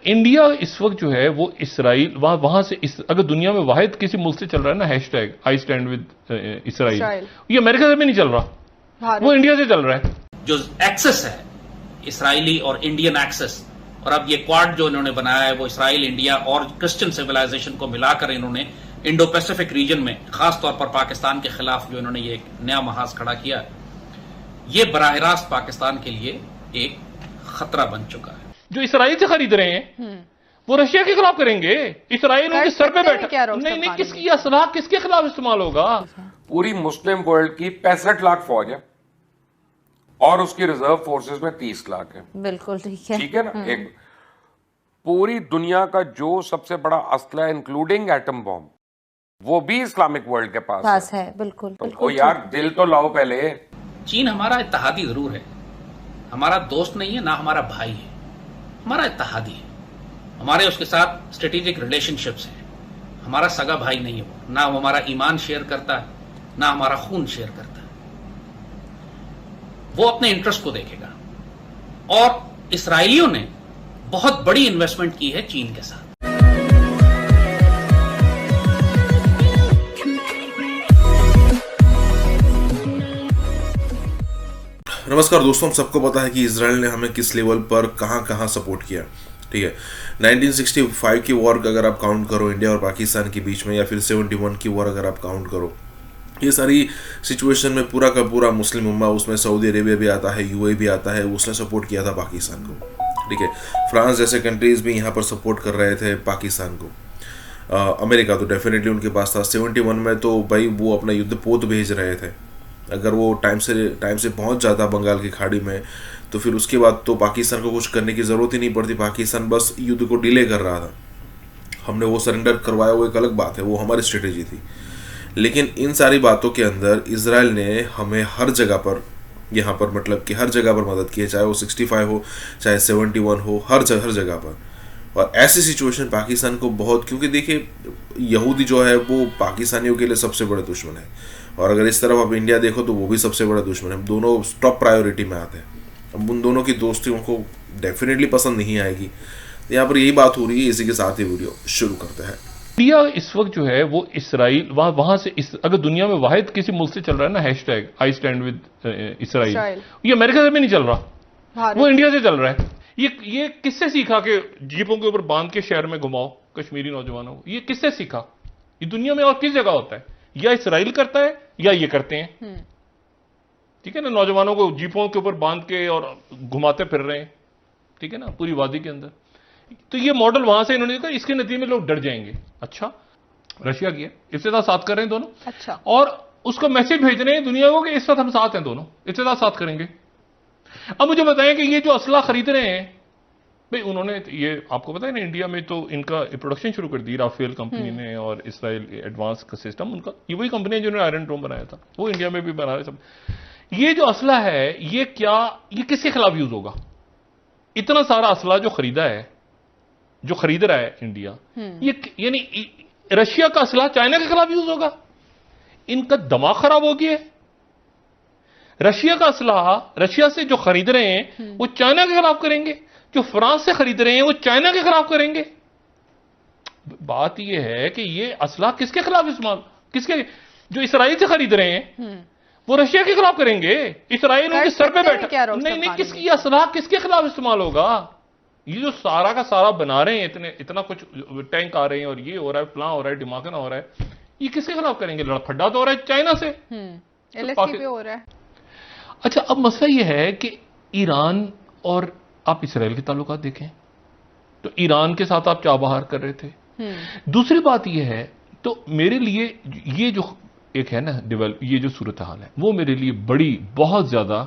India इस वक्त जो है वो इसराइल वहां से अगर दुनिया में वाहिद किसी मुल्क से चल रहा है ना hashtag I stand with Israel, ये अमेरिका से भी नहीं चल रहा, वो इंडिया से चल रहा है। जो एक्सेस है इसराइली और इंडियन एक्सेस, और अब ये क्वाड जो इन्होंने बनाया है वो इसराइल, इंडिया और क्रिश्चियन सिविलाइजेशन को मिलाकर इन्होंने इंडो पैसिफिक रीजन में खासतौर पर पाकिस्तान के खिलाफ जो इन्होंने ये एक नया महाज खड़ा किया, ये बराह रास्त पाकिस्तान के लिए एक खतरा बन चुका है। जो इसराइल से खरीद रहे हैं वो रशिया के खिलाफ करेंगे। इसराइल उनके सर पे बैठा, नहीं किसकी असलाह किसके खिलाफ इस्तेमाल होगा? पूरी मुस्लिम वर्ल्ड की 65 लाख फौज है और उसकी रिजर्व फोर्सेस में 30 लाख है। बिल्कुल ठीक है ना। एक पूरी दुनिया का जो सबसे बड़ा असला है इंक्लूडिंग एटम बॉम्ब, वो भी इस्लामिक वर्ल्ड के पास है। बिल्कुल, तो यार दिल तो लाओ पहले। चीन हमारा इत्तेहादी जरूर है, हमारा दोस्त नहीं है, ना हमारा भाई है, हमारा इत्तेहादी है। हमारे उसके साथ स्ट्रेटेजिक रिलेशनशिप्स हैं, हमारा सगा भाई नहीं है वो, ना वो हमारा ईमान शेयर करता है, ना हमारा खून शेयर करता है। वो अपने इंटरेस्ट को देखेगा। और इसराइलियों ने बहुत बड़ी इन्वेस्टमेंट की है चीन के साथ। नमस्कार दोस्तों, हम सबको पता है कि इजराइल ने हमें किस लेवल पर कहां सपोर्ट किया। ठीक है, 1965 की वॉर अगर आप काउंट करो इंडिया और पाकिस्तान के बीच में, या फिर 71 की वॉर अगर आप काउंट करो, ये सारी सिचुएशन में पूरा का पूरा मुस्लिम उम्मा, उसमें सऊदी अरेबिया भी आता है, यूएई भी आता है, उसने सपोर्ट किया था पाकिस्तान को। ठीक है, फ्रांस जैसे कंट्रीज भी यहाँ पर सपोर्ट कर रहे थे पाकिस्तान को। अमेरिका तो डेफिनेटली उनके पास था। 71 में तो भाई वो अपना युद्धपोत भेज रहे थे। अगर वो टाइम से पहुंच जाता बंगाल की खाड़ी में, तो फिर उसके बाद तो पाकिस्तान को कुछ करने की ज़रूरत ही नहीं पड़ती। पाकिस्तान बस युद्ध को डिले कर रहा था। हमने वो सरेंडर करवाया, वो एक अलग बात है, वो हमारी स्ट्रेटेजी थी। लेकिन इन सारी बातों के अंदर इजराइल ने हमें हर जगह पर, यहाँ पर मतलब कि हर जगह पर मदद की है, चाहे वो 65 हो, चाहे 71 हो, हर जगह पर। और ऐसी सिचुएशन पाकिस्तान को बहुत, क्योंकि देखिए यहूदी जो है वो पाकिस्तानियों के लिए सबसे बड़े दुश्मन है, और अगर इस तरफ आप इंडिया देखो तो वो भी सबसे बड़ा दुश्मन है। दोनों टॉप प्रायोरिटी में आते हैं। अब उन दोनों की दोस्ती उनको डेफिनेटली पसंद नहीं आएगी। यहाँ पर यही बात हो रही है। इसी के साथ ही वीडियो शुरू करते हैं। इंडिया इस वक्त जो है वो इसराइल वहां से अगर दुनिया में वाहिद किसी मुल्क से चल रहा है ना hashtag I stand with Israel, ये अमेरिका से भी नहीं चल रहा, वो इंडिया से चल रहा है। ये किससे सीखा कि जीपों के ऊपर बांध के शहर में घुमाओ कश्मीरी नौजवानों को? ये किससे सीखा? ये दुनिया में और किस जगह होता है? या इसराइल करता है या ये करते हैं। ठीक है ना, नौजवानों को जीपों के ऊपर बांध के और घुमाते फिर रहे हैं, ठीक है ना, पूरी वादी के अंदर। तो ये मॉडल वहां से इन्होंने देखा, इसके नतीजे में लोग डर जाएंगे। अच्छा, रशिया किया, इसके साथ कर रहे हैं दोनों। अच्छा, और उसको मैसेज भेज रहे हैं दुनिया को कि इस वक्त हम साथ हैं, दोनों इसके साथ करेंगे। अब मुझे बताएं कि ये जो असला खरीद रहे हैं भाई, उन्होंने ये आपको पता है ना, इंडिया में तो इनका प्रोडक्शन शुरू कर दी राफेल कंपनी ने, और इसराइल एडवांस का सिस्टम उनका, ये वही कंपनी है जिन्होंने आयरन डोम बनाया था, वो इंडिया में भी बना रहे सब। ये जो असला है ये किसके खिलाफ यूज होगा? इतना सारा असला जो खरीदा है, जो खरीद रहा है इंडिया, ये यानी रशिया का असला चाइना के खिलाफ यूज होगा? इनका दिमाग खराब हो गया है। रशिया का असला रशिया से जो खरीद रहे हैं वो चाइना के खिलाफ करेंगे, जो फ्रांस से खरीद रहे हैं वो चाइना के खिलाफ करेंगे। बात यह है कि ये असला किसके खिलाफ इस्तेमाल, जो इसराइल से खरीद रहे हैं वो रशिया के खिलाफ करेंगे। इसराइल उनके सर पे बैठा, नहीं किसकी असला किसके खिलाफ इस्तेमाल होगा? ये जो सारा का सारा बना रहे हैं, इतना कुछ टैंक आ रहे हैं और ये हो रहा है, फलां हो रहा है, दिमागना हो रहा है, ये किसके खिलाफ करेंगे? लड़फड्डा तो हो रहा है चाइना से, LST पे हो रहा है। अच्छा, अब मसला यह है कि ईरान और आप इसराइल के ताल्लुकात देखें तो ईरान के साथ आप चाबहार कर रहे थे। दूसरी बात यह है, तो मेरे लिए ये जो एक है ना ये जो सूरत हाल है, वो मेरे लिए बहुत ज्यादा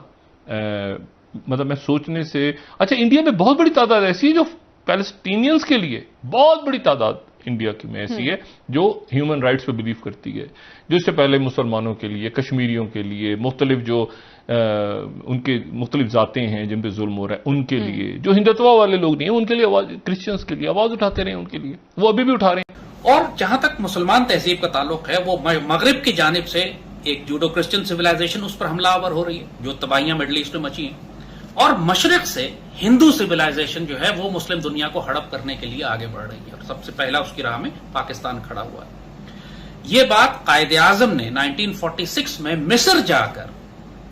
मतलब मैं सोचने से, अच्छा इंडिया में बहुत बड़ी तादाद ऐसी है जो पैलेस्टीनियंस के लिए, बहुत बड़ी तादाद इंडिया की में ऐसी है जो ह्यूमन राइट्स पे बिलीव करती है, जो इससे पहले मुसलमानों के लिए, कश्मीरियों के लिए, मुख्तलिफ जो उनके मुख्तलिफ जातें हैं जिन पे जुल्म हो रहा है उनके लिए, जो हिंदुत्व वाले लोग नहीं है उनके लिए, क्रिश्चियंस के लिए आवाज उठाते रहे, उनके लिए वो अभी भी उठा रहे हैं। और जहां तक मुसलमान तहजीब का ताल्लुक है, वो मगरिब की जानिब से एक जूडो क्रिश्चियन सिविलाइजेशन उस पर हमलावर हो रही है, जो तबाहियां मिडल ईस्ट में मची हैं। और मशरिक से हिंदू सिविलाइजेशन जो है वो मुस्लिम दुनिया को हड़प करने के लिए आगे बढ़ रही है और सबसे पहला उसकी राह में पाकिस्तान खड़ा हुआ है। ये बात कायदे आजम ने 1946 में मिस्र जाकर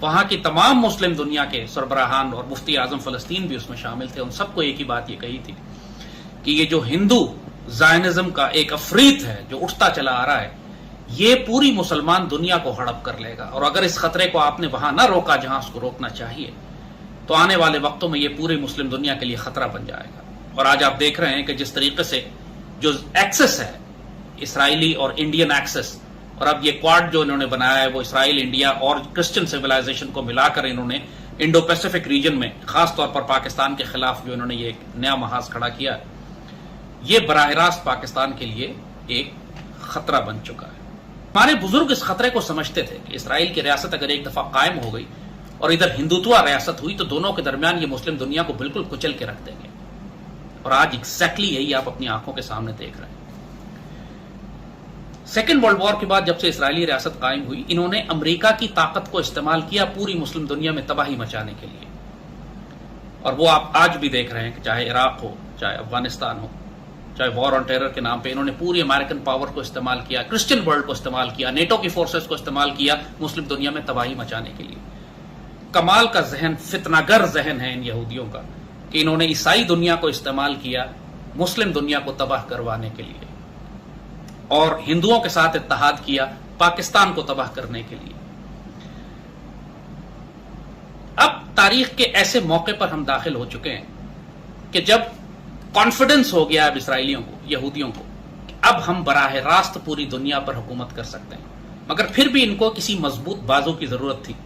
वहां की तमाम मुस्लिम दुनिया के सरबराहान और मुफ्ती आजम फलस्तीन भी उसमें शामिल थे, उन सबको एक ही बात ये कही थी कि ये जो हिंदू जायनिज्म का एक अफरीत है जो उठता चला आ रहा है, ये पूरी मुसलमान दुनिया को हड़प कर लेगा और अगर इस खतरे को आपने वहां ना रोका जहां उसको रोकना चाहिए तो आने वाले वक्तों में ये पूरी मुस्लिम दुनिया के लिए खतरा बन जाएगा। और आज आप देख रहे हैं कि जिस तरीके से जो एक्सेस है इसराइली और इंडियन एक्सेस, और अब ये क्वाड जो इन्होंने बनाया है वो इसराइल, इंडिया और क्रिश्चियन सिविलाइजेशन को मिलाकर इन्होंने इंडो पैसिफिक रीजन में खासतौर पर पाकिस्तान के खिलाफ जो इन्होंने ये नया महाज खड़ा किया, ये बराह रास्त पाकिस्तान के लिए एक खतरा बन चुका है। हमारे बुजुर्ग इस खतरे को समझते थे कि इसराइल की रियासत अगर एक दफा कायम हो गई और इधर हिंदुत्व रियासत हुई तो दोनों के दरमियान ये मुस्लिम दुनिया को बिल्कुल कुचल के रख देंगे, और आज एग्जैक्टली यही आप अपनी आंखों के सामने देख रहे हैं। सेकेंड वर्ल्ड वॉर के बाद जब से इसराइली रियासत कायम हुई, इन्होंने अमेरिका की ताकत को इस्तेमाल किया पूरी मुस्लिम दुनिया में तबाही मचाने के लिए, और वो आप आज भी देख रहे हैं कि चाहे इराक हो, चाहे अफगानिस्तान हो, चाहे वॉर ऑन टेरर के नाम पे इन्होंने पूरी अमेरिकन पावर को इस्तेमाल किया, क्रिश्चियन वर्ल्ड को इस्तेमाल किया, नेटो की फोर्सेस को इस्तेमाल किया मुस्लिम दुनिया में तबाही मचाने के लिए। कमाल का जहन, फितनागर जहन है इन यहूदियों का कि इन्होंने ईसाई दुनिया को इस्तेमाल किया मुस्लिम दुनिया को तबाह करवाने के लिए और हिंदुओं के साथ इत्तेहाद किया पाकिस्तान को तबाह करने के लिए। अब तारीख के ऐसे मौके पर हम दाखिल हो चुके हैं कि जब कॉन्फिडेंस हो गया अब इसराइलियों को, यहूदियों को, अब हम बराह रास्त पूरी दुनिया पर हुकूमत कर सकते हैं, मगर फिर भी इनको किसी मजबूत बाजू की जरूरत थी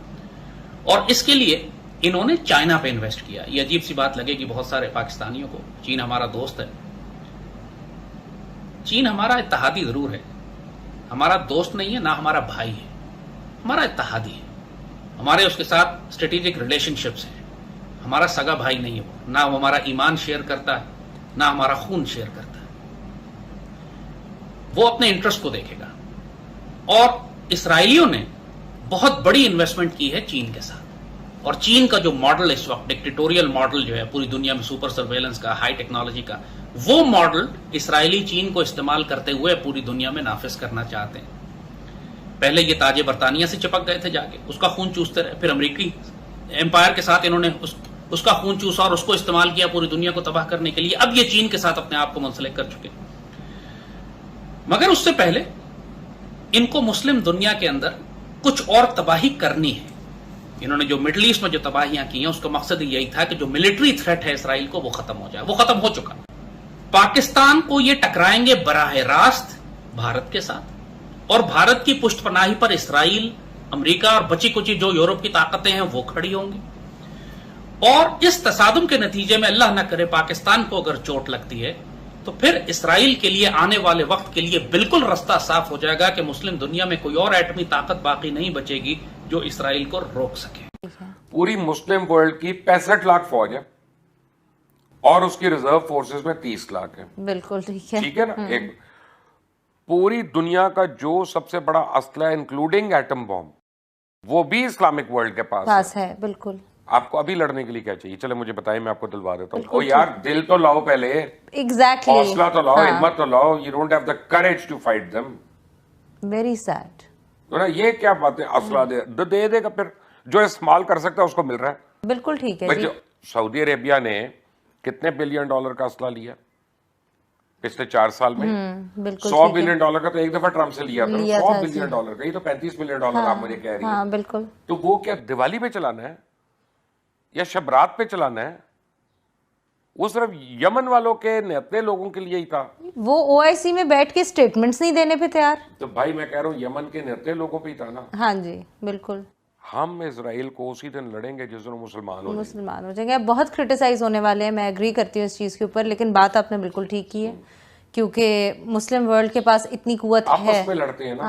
और इसके लिए इन्होंने चाइना पे इन्वेस्ट किया। ये अजीब सी बात लगेगी बहुत सारे पाकिस्तानियों को, चीन हमारा दोस्त है, चीन हमारा इत्तेहादी जरूर है, हमारा दोस्त नहीं है, ना हमारा भाई है, हमारा इत्तेहादी है, हमारे उसके साथ स्ट्रेटेजिक रिलेशनशिप्स हैं, हमारा सगा भाई नहीं है वो, ना वो हमारा ईमान शेयर करता है, ना हमारा खून शेयर करता है, वो अपने इंटरेस्ट को देखेगा। और इसराइलियों ने बहुत बड़ी इन्वेस्टमेंट की है चीन के साथ, और चीन का जो मॉडल इस वक्त डिक्टेटोरियल मॉडल जो है पूरी दुनिया में सुपर सर्वेलेंस का, हाई टेक्नोलॉजी का, वो मॉडल इसराइली चीन को इस्तेमाल करते हुए पूरी दुनिया में नाफिज करना चाहते हैं। पहले ये ताजे बरतानिया से चिपक गए थे जाके, उसका खून चूसते रहे, फिर अमेरिकी एम्पायर के साथ इन्होंने उसका खून चूसा और उसको इस्तेमाल किया पूरी दुनिया को तबाह करने के लिए। अब ये चीन के साथ अपने आप को मुंसलिक कर चुके, मगर उससे पहले इनको मुस्लिम दुनिया के अंदर कुछ और तबाही करनी है। इन्होंने जो मिडिल ईस्ट में जो तबाहियां की हैं उसका मकसद यही था कि जो मिलिट्री थ्रेट है इसराइल को वो खत्म हो जाए, वो खत्म हो चुका। पाकिस्तान को ये टकराएंगे बराह रास्त भारत के साथ, और भारत की पुष्टपनाही पर इसराइल, अमेरिका और बची कुची जो यूरोप की ताकतें हैं वो खड़ी होंगी, और इस तसादुम के नतीजे में अल्लाह न करे पाकिस्तान को अगर चोट लगती है तो फिर इसराइल के लिए आने वाले वक्त के लिए बिल्कुल रास्ता साफ हो जाएगा कि मुस्लिम दुनिया में कोई और एटमी ताकत बाकी नहीं बचेगी जो इसराइल को रोक सके। पूरी मुस्लिम वर्ल्ड की 65 लाख फौज है और उसकी रिजर्व फोर्सेस में 30 लाख है। बिल्कुल ठीक है, ठीक है ना। एक पूरी दुनिया का जो सबसे बड़ा असला इंक्लूडिंग एटम बॉम्ब वो भी इस्लामिक वर्ल्ड के पास है। बिल्कुल। आपको अभी लड़ने के लिए क्या चाहिए? चले मुझे बताइए, मैं आपको दिलवा देता हूँ। ओ यार, दिल तो लाओ पहले, एग्जैक्टली, हौसला तो लाओ, हिम्मत तो लाओ। You don't have the courage to fight them. Very sad. तो ना ये क्या बात है, असला दे देगा, फिर जो इस्तेमाल कर सकता है उसको मिल रहा है। बिल्कुल ठीक है जी। सऊदी अरेबिया ने कितने $1 बिलियन का असला लिया पिछले 4 साल में? $100 बिलियन का तो एक दफा ट्रम्प से लिया था। $100 बिलियन का, ये तो $35 बिलियन आप मुझे कह रही है। बिल्कुल। तो वो क्या दिवाली पे चलाना है या शबरात पे चलाना है? वो सिर्फ यमन वालों के निहत्ते लोगों के लिए ही था। वो ओआईसी में बैठ के स्टेटमेंट्स नहीं देने पे तैयार। तो भाई मैं कह रहा हूँ यमन के निहत्ते लोगों पे ही था ना। हाँ जी बिल्कुल। हम इजराइल को उसी दिन लड़ेंगे जिस दिन मुसलमान हो जाएंगे। बहुत क्रिटिसाइज होने वाले हैं, मैं एग्री करती हूँ इस चीज़ के ऊपर, लेकिन बात आपने बिल्कुल ठीक की है क्योंकि मुस्लिम वर्ल्ड के पास इतनी कुव्वत है। आपस में लड़ते हैं ना।